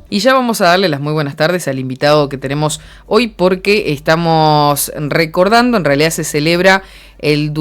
Y ya vamos a darle las muy buenas tardes al invitado que tenemos hoy porque estamos recordando, en realidad se celebra el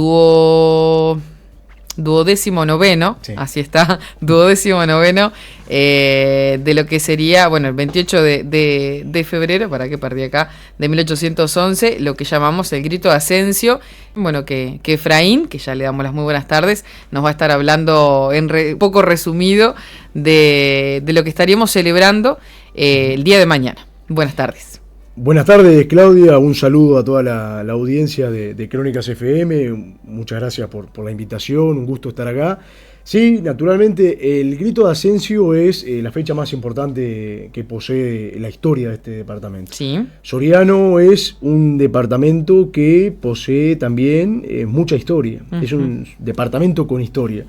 duodécimo noveno, sí. Así está, duodécimo noveno, de lo que sería, bueno, el 28 de febrero, ¿para qué perdí acá? De 1811, lo que llamamos el grito de Asensio. Bueno, que Efraín, que ya le damos las muy buenas tardes, nos va a estar hablando poco resumido de lo que estaríamos celebrando el día de mañana. Buenas tardes. Buenas tardes, Claudia, un saludo a toda la audiencia de Crónicas FM, muchas gracias por la invitación, un gusto estar acá. Sí, naturalmente, el grito de Asensio es la fecha más importante que posee la historia de este departamento. Sí. Soriano es un departamento que posee también mucha historia, es un departamento con historia.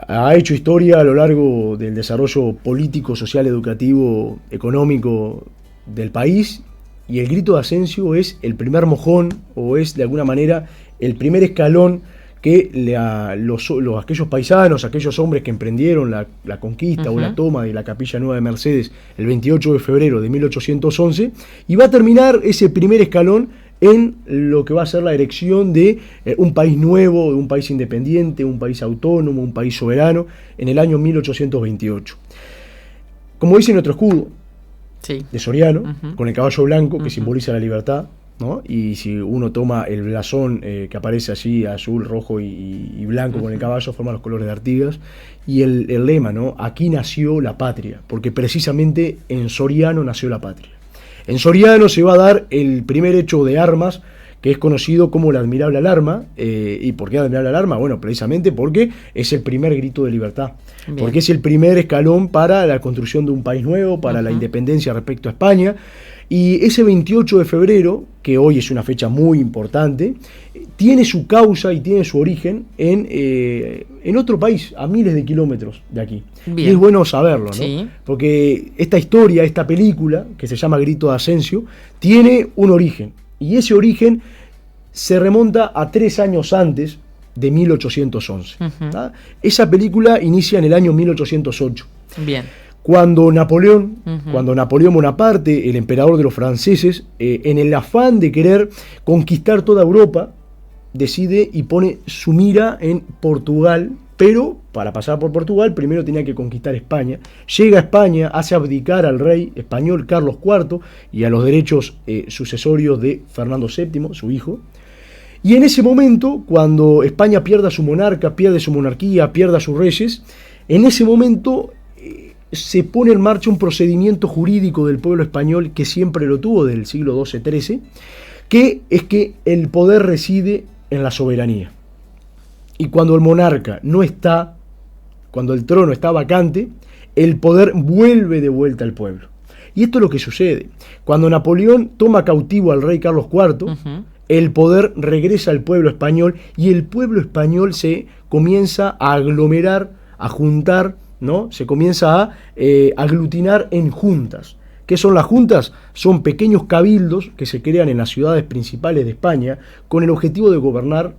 Ha hecho historia a lo largo del desarrollo político, social, educativo, económico del país. Y el grito de Asensio es el primer mojón, o es de alguna manera el primer escalón que aquellos paisanos, aquellos hombres que emprendieron la conquista o la toma de la Capilla Nueva de Mercedes el 28 de febrero de 1811, y va a terminar ese primer escalón en lo que va a ser la erección de un país nuevo, de un país independiente, un país autónomo, un país soberano, en el año 1828. Como dice nuestro escudo, sí, de Soriano, con el caballo blanco que simboliza la libertad, ¿no? Y si uno toma el blasón que aparece allí, azul, rojo y blanco con el caballo, forma los colores de Artigas, y el lema, ¿no? Aquí nació la patria, porque precisamente en Soriano nació la patria. En Soriano se va a dar el primer hecho de armas, que es conocido como la Admirable Alarma. ¿Y por qué Admirable Alarma? Bueno, precisamente porque es el primer grito de libertad. Bien. Porque es el primer escalón para la construcción de un país nuevo, para la independencia respecto a España. Y ese 28 de febrero, que hoy es una fecha muy importante, tiene su causa y tiene su origen en otro país, a miles de kilómetros de aquí. Bien. Y es bueno saberlo, ¿no? Sí. Porque esta historia, esta película, que se llama Grito de Asensio, tiene un origen. Y ese origen se remonta a 3 años antes de 1811. Esa película inicia en el año 1808. Bien. Cuando Napoleón Bonaparte, el emperador de los franceses, en el afán de querer conquistar toda Europa, decide y pone su mira en Portugal, pero para pasar por Portugal primero tenía que conquistar España. Llega a España, hace abdicar al rey español Carlos IV y a los derechos sucesorios de Fernando VII, su hijo. Y en ese momento, cuando España pierde a su monarca, pierde su monarquía, pierde a sus reyes, en ese momento se pone en marcha un procedimiento jurídico del pueblo español que siempre lo tuvo desde el siglo XII-XIII, que es que el poder reside en la soberanía. Y cuando el monarca no está, cuando el trono está vacante, el poder vuelve de vuelta al pueblo. Y esto es lo que sucede. Cuando Napoleón toma cautivo al rey Carlos IV, el poder regresa al pueblo español y el pueblo español se comienza a aglomerar, a juntar, ¿no? Se comienza a aglutinar en juntas. ¿Qué son las juntas? Son pequeños cabildos que se crean en las ciudades principales de España con el objetivo de gobernar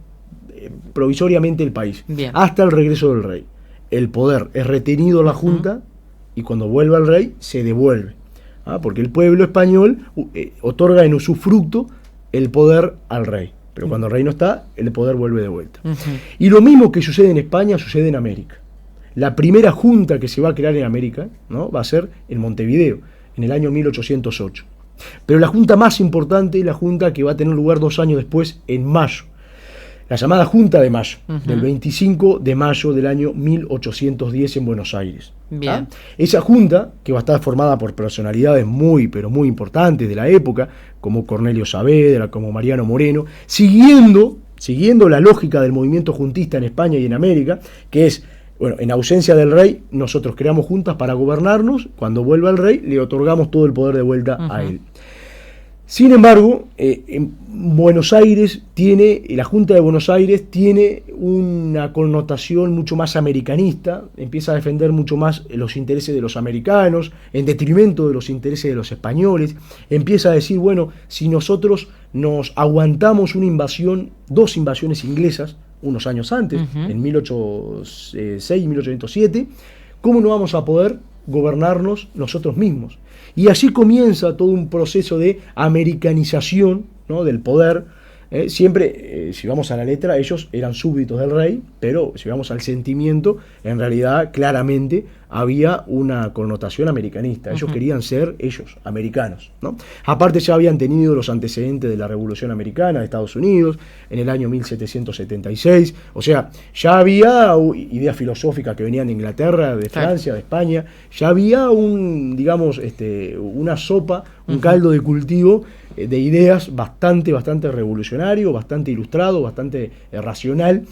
provisoriamente el país. Bien. Hasta el regreso del rey. El poder es retenido en la junta y cuando vuelve el rey se devuelve. Porque el pueblo español otorga en usufructo el poder al rey. Pero cuando el rey no está, el poder vuelve de vuelta. Y lo mismo que sucede en España sucede en América. La primera junta que se va a crear en América, ¿no? Va a ser en Montevideo, en el año 1808. Pero la junta más importante es la junta que va a tener lugar 2 años después, en mayo. La llamada Junta de Mayo, del 25 de mayo del año 1810 en Buenos Aires. Bien. Esa junta, que va a estar formada por personalidades muy, pero muy importantes de la época, como Cornelio Saavedra, como Mariano Moreno, siguiendo la lógica del movimiento juntista en España y en América, que es, bueno, en ausencia del rey, nosotros creamos juntas para gobernarnos, cuando vuelva el rey, le otorgamos todo el poder de vuelta a él. Sin embargo, en Buenos Aires la Junta de Buenos Aires tiene una connotación mucho más americanista, empieza a defender mucho más los intereses de los americanos, en detrimento de los intereses de los españoles, empieza a decir, bueno, si nosotros nos aguantamos una invasión, 2 invasiones inglesas, unos años antes, en 1806 y 1807, ¿cómo no vamos a poder gobernarnos nosotros mismos. Y así comienza todo un proceso de americanización, ¿no?, del poder. Siempre, si vamos a la letra, ellos eran súbditos del rey, pero si vamos al sentimiento, en realidad claramente había una connotación americanista. Ellos querían ser ellos, americanos, ¿no? Aparte ya habían tenido los antecedentes de la Revolución Americana de Estados Unidos en el año 1776, o sea, ya había ideas filosóficas que venían de Inglaterra, de Francia, de España, ya había una sopa, un caldo de cultivo de ideas bastante revolucionario, bastante ilustrado, bastante racional.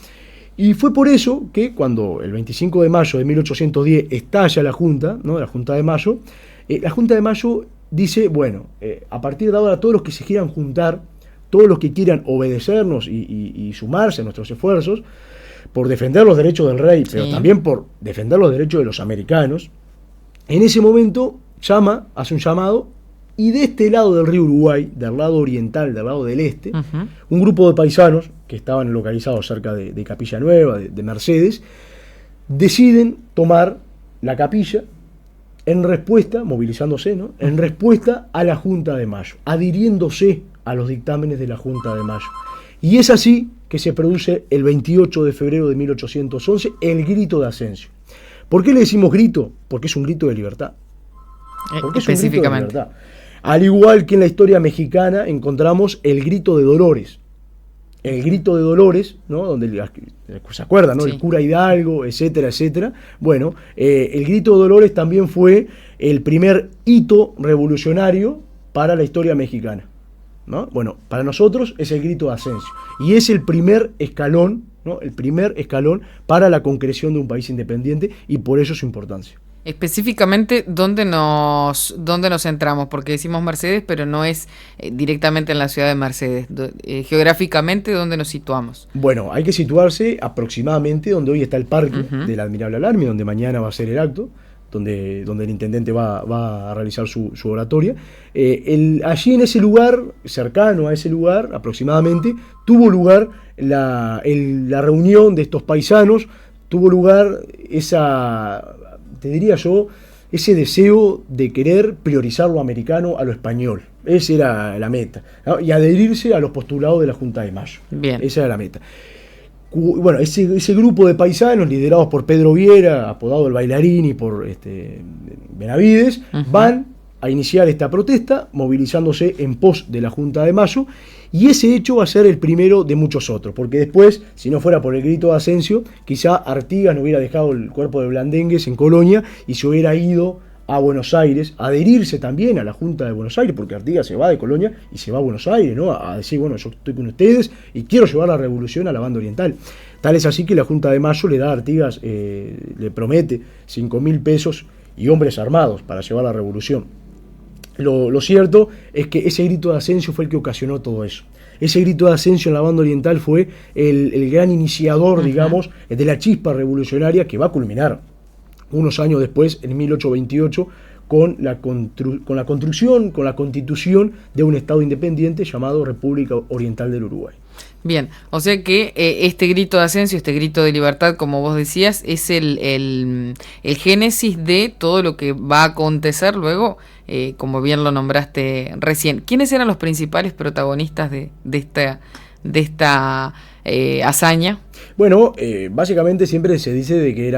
Y fue por eso que cuando el 25 de mayo de 1810 estalla la Junta, ¿no?, la Junta de Mayo, la Junta de Mayo dice, bueno, a partir de ahora todos los que se quieran juntar, todos los que quieran obedecernos y sumarse a nuestros esfuerzos por defender los derechos del rey, pero también por defender los derechos de los americanos, en ese momento hace un llamado. Y de este lado del río Uruguay, del lado oriental, del lado del este, un grupo de paisanos que estaban localizados cerca de Capilla Nueva, de Mercedes, deciden tomar la capilla en respuesta, movilizándose, ¿no?, en respuesta a la Junta de Mayo, adhiriéndose a los dictámenes de la Junta de Mayo. Y es así que se produce el 28 de febrero de 1811 el grito de Ascencio. ¿Por qué le decimos grito? Porque es un grito de libertad. Porque es un grito de libertad. Al igual que en la historia mexicana encontramos el grito de Dolores. El grito de Dolores, ¿no?, donde se acuerdan, ¿no?, el cura Hidalgo, etcétera, etcétera. Bueno, el grito de Dolores también fue el primer hito revolucionario para la historia mexicana, ¿no? Bueno, para nosotros es el grito de Ascencio. Y es el primer escalón, ¿no?, el primer escalón para la concreción de un país independiente, y por eso su importancia. Específicamente, ¿dónde nos centramos? Porque decimos Mercedes, pero no es directamente en la ciudad de Mercedes. Geográficamente, ¿dónde nos situamos? Bueno, hay que situarse aproximadamente donde hoy está el parque del Admirable Alarmi, donde mañana va a ser el acto, donde el intendente va a realizar su oratoria. Allí en ese lugar, cercano a ese lugar, aproximadamente, tuvo lugar la reunión de estos paisanos, tuvo lugar te diría yo, ese deseo de querer priorizar lo americano a lo español. Esa era la meta, ¿no?, y adherirse a los postulados de la Junta de Mayo. Bien. Esa era la meta. Bueno, ese grupo de paisanos, liderados por Pedro Viera, apodado el Bailarín, y por Benavides, van a iniciar esta protesta, movilizándose en pos de la Junta de Mayo, y ese hecho va a ser el primero de muchos otros, porque después, si no fuera por el grito de Ascencio, quizá Artigas no hubiera dejado el cuerpo de Blandengues en Colonia y se hubiera ido a Buenos Aires, a adherirse también a la Junta de Buenos Aires, porque Artigas se va de Colonia y se va a Buenos Aires, ¿no?, a decir, bueno, yo estoy con ustedes y quiero llevar la revolución a la banda oriental. Tal es así que la Junta de Mayo le da a Artigas, le promete 5.000 pesos y hombres armados para llevar la revolución. Lo cierto es que ese grito de Ascencio fue el que ocasionó todo eso. Ese grito de Ascencio en la banda oriental fue el gran iniciador, digamos, de la chispa revolucionaria que va a culminar unos años después, en 1828, con la construcción, con la constitución de un Estado independiente llamado República Oriental del Uruguay. Bien, o sea que este grito de Ascencio, este grito de libertad, como vos decías, es el génesis de todo lo que va a acontecer luego, como bien lo nombraste recién. ¿Quiénes eran los principales protagonistas de esta hazaña? Bueno, básicamente siempre se dice de que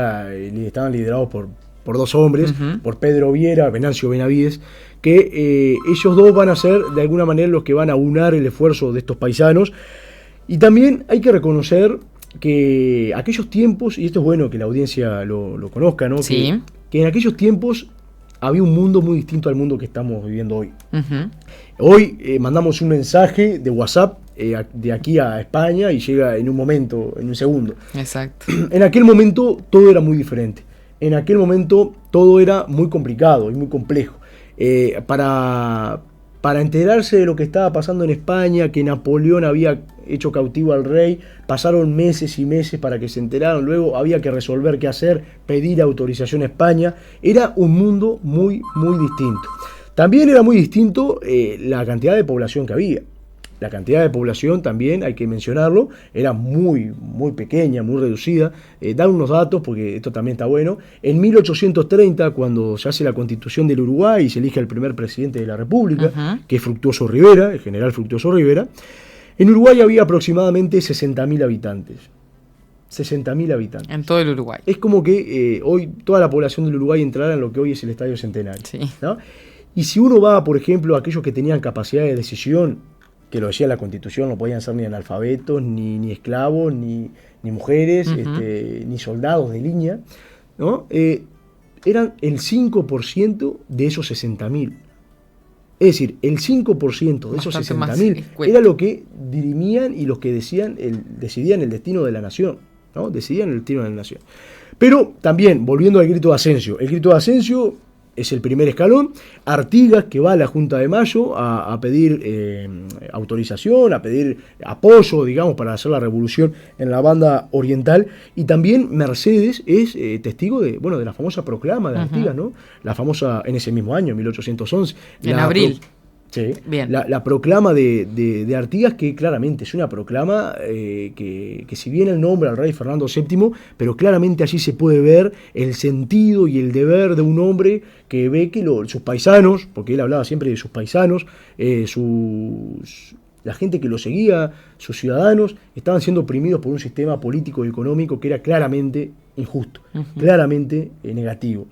estaban liderados por dos hombres, por Pedro Viera, Venancio Benavides, que ellos dos van a ser de alguna manera los que van a unar el esfuerzo de estos paisanos. Y también hay que reconocer que aquellos tiempos, y esto es bueno que la audiencia lo conozca, ¿no? Sí. Que en aquellos tiempos había un mundo muy distinto al mundo que estamos viviendo hoy. Hoy mandamos un mensaje de WhatsApp de aquí a España y llega en un momento, en un segundo. Exacto. En aquel momento todo era muy diferente. En aquel momento todo era muy complicado y muy complejo. Para enterarse de lo que estaba pasando en España, que Napoleón había hecho cautivo al rey, pasaron meses y meses para que se enteraran. Luego había que resolver qué hacer, pedir autorización a España. Era un mundo muy, muy distinto. También era muy distinto la cantidad de población que había. la cantidad de población también, hay que mencionarlo, era muy, muy pequeña, muy reducida. Dar unos datos, porque esto también está bueno. En 1830, cuando se hace la Constitución del Uruguay y se elige al primer presidente de la República, que es Fructuoso Rivera, el general Fructuoso Rivera, en Uruguay había aproximadamente 60.000 habitantes. 60.000 habitantes. En todo el Uruguay. Es como que hoy toda la población del Uruguay entrara en lo que hoy es el Estadio Centenario. Sí. ¿No? Y si uno va, por ejemplo, a aquellos que tenían capacidad de decisión, que lo decía la Constitución, no podían ser ni analfabetos, ni esclavos, ni mujeres, ni soldados de línea, ¿no? Eran el 5% de esos 60.000. Es decir, el 5% de esos 60.000 era lo que dirimían y los que decidían el destino de la nación, ¿no? Decidían el destino de la nación. Pero también, volviendo al grito de Asensio, el grito de Asensio es el primer escalón. Artigas, que va a la Junta de Mayo a pedir autorización, a pedir apoyo, digamos, para hacer la revolución en la banda oriental. Y también Mercedes es testigo de la famosa proclama de Artigas, ¿no? La famosa, en ese mismo año, 1811. En abril. Sí, bien. La proclama de Artigas, que claramente es una proclama que si bien el nombre al rey Fernando VII, pero claramente allí se puede ver el sentido y el deber de un hombre que ve que sus paisanos, porque él hablaba siempre de sus paisanos, la gente que lo seguía, sus ciudadanos, estaban siendo oprimidos por un sistema político y económico que era claramente injusto, claramente negativo.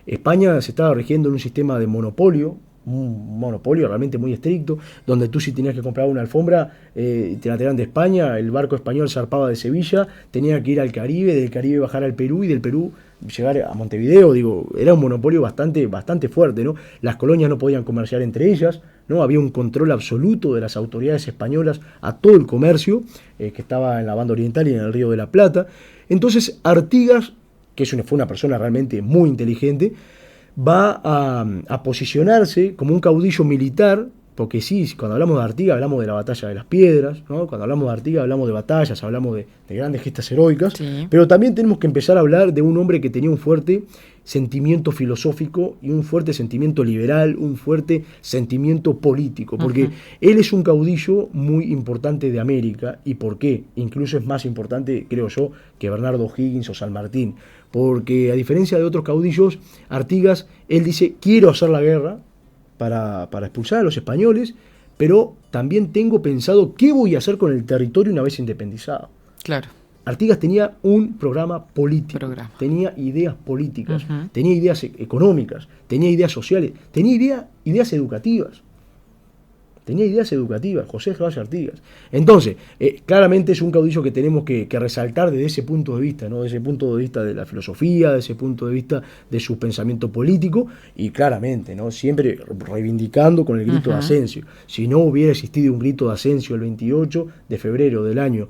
España se estaba rigiendo en un sistema de monopolio, un monopolio realmente muy estricto, donde tú si tenías que comprar una alfombra, te la traían de España, el barco español zarpaba de Sevilla, tenía que ir al Caribe, del Caribe bajar al Perú y del Perú llegar a Montevideo. Digo, era un monopolio bastante fuerte, ¿no? Las colonias no podían comerciar entre ellas, ¿no? Había un control absoluto de las autoridades españolas a todo el comercio que estaba en la banda oriental y en el Río de la Plata. Entonces Artigas, que fue una persona realmente muy inteligente, va a posicionarse como un caudillo militar, porque sí, cuando hablamos de Artigas hablamos de la batalla de las Piedras, ¿no? Cuando hablamos de Artigas hablamos de batallas, hablamos de grandes gestas heroicas, sí. Pero también tenemos que empezar a hablar de un hombre que tenía un fuerte sentimiento filosófico y un fuerte sentimiento liberal, un fuerte sentimiento político, porque él es un caudillo muy importante de América. ¿Y por qué? Incluso es más importante, creo yo, que Bernardo O'Higgins o San Martín, porque a diferencia de otros caudillos, Artigas, él dice, quiero hacer la guerra para expulsar a los españoles, pero también tengo pensado qué voy a hacer con el territorio una vez independizado. Claro. Artigas tenía un programa político, tenía ideas políticas, tenía ideas económicas, tenía ideas sociales, tenía ideas educativas. José Gervasio Artigas. Entonces, claramente es un caudillo que tenemos que resaltar desde ese punto de vista, ¿no? Desde ese punto de vista de la filosofía, desde ese punto de vista de su pensamiento político, y claramente, ¿no? Siempre reivindicando con el grito de Asensio. Si no hubiera existido un grito de Asensio el 28 de febrero del año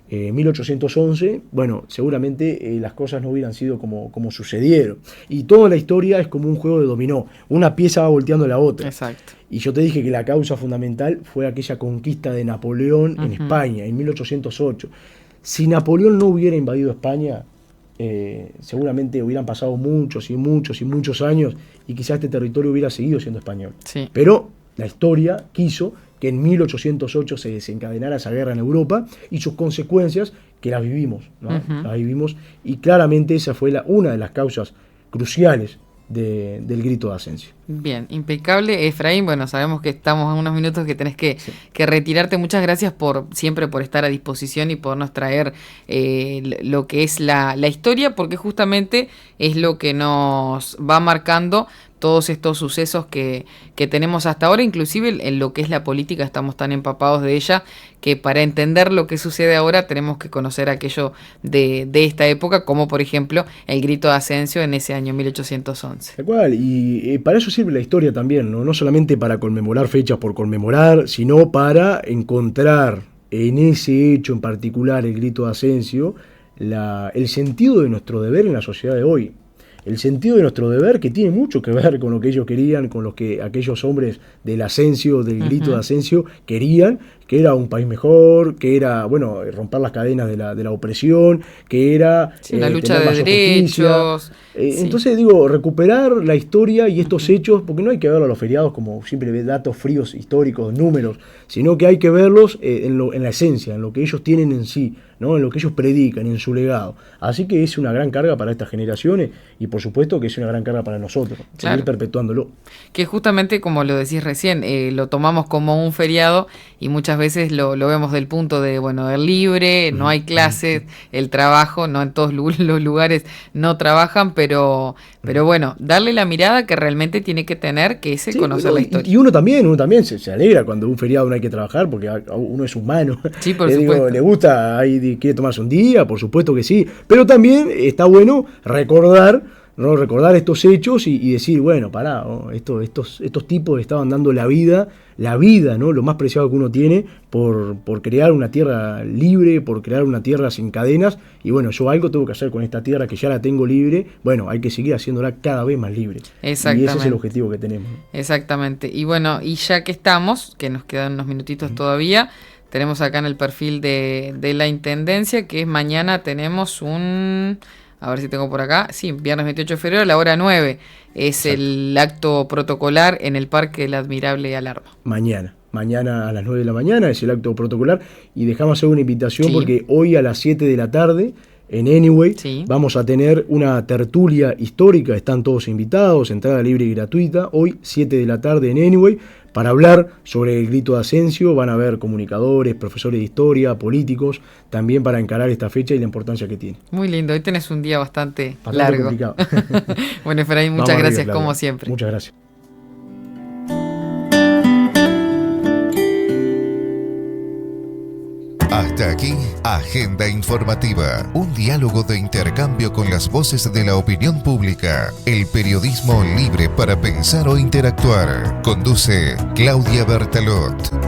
1811, bueno, seguramente las cosas no hubieran sido como sucedieron. Y toda la historia es como un juego de dominó. Una pieza va volteando a la otra. Exacto. Y yo te dije que la causa fundamental fue aquella conquista de Napoleón en España, en 1808. Si Napoleón no hubiera invadido España, seguramente hubieran pasado muchos años y quizás este territorio hubiera seguido siendo español. Sí. Pero la historia quiso que en 1808 se desencadenara esa guerra en Europa y sus consecuencias, que las vivimos, ¿no? Las vivimos, y claramente esa fue una de las causas cruciales del grito de Asensio. Bien, impecable. Efraín, bueno, sabemos que estamos en unos minutos que tenés que retirarte. Muchas gracias siempre por estar a disposición y podernos traer lo que es la historia, porque justamente es lo que nos va marcando todos estos sucesos que tenemos hasta ahora, inclusive en lo que es la política estamos tan empapados de ella que para entender lo que sucede ahora tenemos que conocer aquello de esta época, como por ejemplo el grito de Asensio en ese año 1811. Tal cual, y para eso sirve la historia también, ¿no? No solamente para conmemorar fechas por conmemorar, sino para encontrar en ese hecho en particular, el grito de Asensio, el sentido de nuestro deber en la sociedad de hoy. el sentido de nuestro deber, que tiene mucho que ver con lo que ellos querían, con lo que aquellos hombres del Asensio, del grito de Asensio, querían, que era un país mejor, que era, bueno, romper las cadenas de la opresión, que era la lucha de derechos. Entonces digo, recuperar la historia y estos hechos, porque no hay que verlo a los feriados como simple datos fríos, históricos, números, sino que hay que verlos en la esencia, en lo que ellos tienen en sí, ¿no? En lo que ellos predican, en su legado. Así que es una gran carga para estas generaciones y por supuesto que es una gran carga para nosotros, seguir perpetuándolo. Que justamente, como lo decís recién, lo tomamos como un feriado y muchas veces lo vemos del punto de, bueno, el libre, no hay clases, el trabajo, no en todos los lugares no trabajan, pero bueno, darle la mirada que realmente tiene que tener, que es el conocer la historia. Y uno también se alegra cuando un feriado no hay que trabajar, porque uno es humano. Sí, por supuesto. Le gusta, quiere tomarse un día, por supuesto que sí, pero también está bueno recordar estos hechos y decir, bueno, pará, estos tipos estaban dando la vida, ¿no? Lo más preciado que uno tiene por crear una tierra libre, por crear una tierra sin cadenas, y bueno, yo algo tengo que hacer con esta tierra que ya la tengo libre, bueno, hay que seguir haciéndola cada vez más libre. Exactamente. Y ese es el objetivo que tenemos. Exactamente. Y bueno, y ya que estamos, que nos quedan unos minutitos todavía, tenemos acá en el perfil de la Intendencia, que es mañana tenemos a ver si tengo por acá, sí, viernes 28 de febrero a la hora 9, es el acto protocolar en el Parque del Admirable Alarma. Mañana a las 9 de la mañana es el acto protocolar y dejamos hacer una invitación porque hoy a las 7 de la tarde en Anyway vamos a tener una tertulia histórica, están todos invitados, entrada libre y gratuita, hoy 7 de la tarde en Anyway, para hablar sobre el grito de Asensio. Van a haber comunicadores, profesores de historia, políticos, también para encarar esta fecha y la importancia que tiene. Muy lindo, hoy tenés un día bastante largo. Complicado. Bueno, Efraín, muchas gracias, Claudia, como siempre. Muchas gracias. Hasta aquí, Agenda Informativa, un diálogo de intercambio con las voces de la opinión pública, el periodismo libre para pensar o interactuar. Conduce Claudia Bertalot.